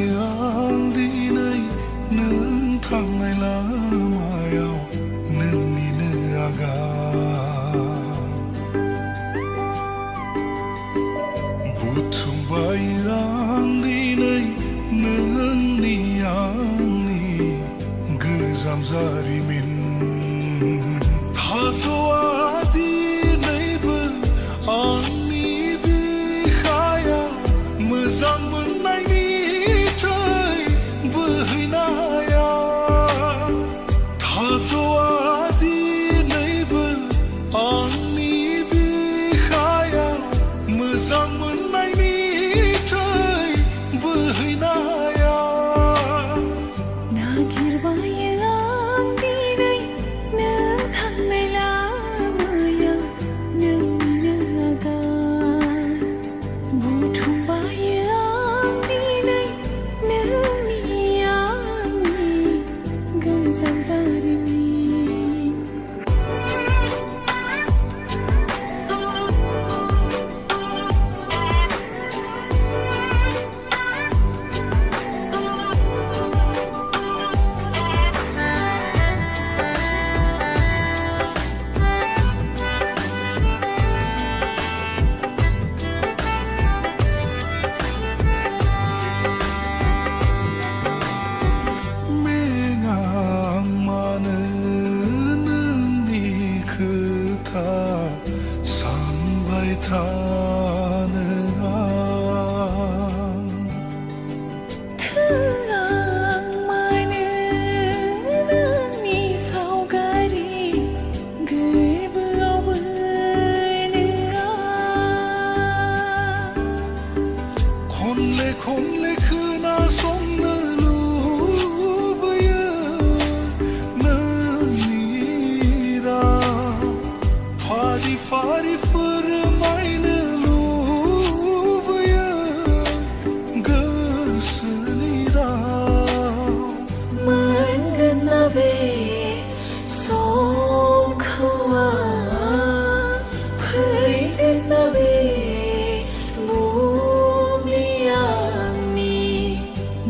बायो आं दिनै नों थांनाय लामायाव नोंनिनो आगान बुथुमबायो आं दिनै नोंनि आंनि गोजाम जारिमिन थाथ'आ दिनैबो आंनि बिखायाव मोजां मोननायनि थै बोहैनाया थाथ'आ दिनैबो आंनि बिखायाव मोजां मोननायनि थै बोहैनाया नागिरबायो आं दिनै नों थांनाय लामायाव नोंनिनो आगान बुथुमबायो आं दिनै नोंनि आंनि गोजाम जारिमिन सानबाय थानो आं थोआं मानो नोंनि सावगारि गोरबोआव बोनो आं खनले खनले खोनासंनो लुबैयो नोंनि राव फारि फारि फोरमायनो लुबैयो गोसोनि राव मोनगोन ना बे समखौ आं फैगोन ना बे बुब्लि आंनि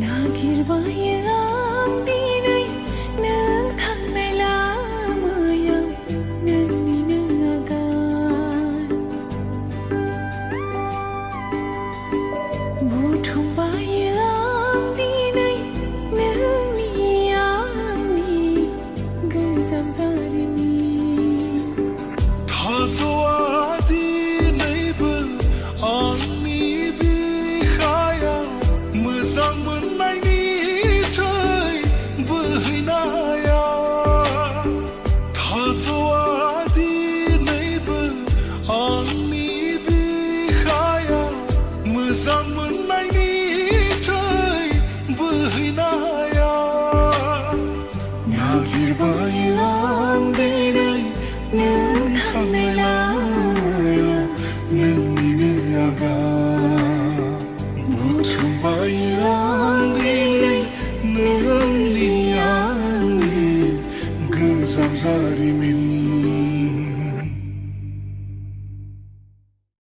नागिरबायो आं दिनै नों थांनाय लामायाव नोंनिनो आगान बुथुमबायो आं दिनै नोंनि आंनि गोजाम जारिमिन थाथ'आ दिनैबो आंनि बिखायाव मोजां मोननायनि थै बोहैनाया थाथ'आ दिनैबो आंनि बिखायाव मोजां मोननायनि थै बोहैनाया नागिरबायो आं दिनै नों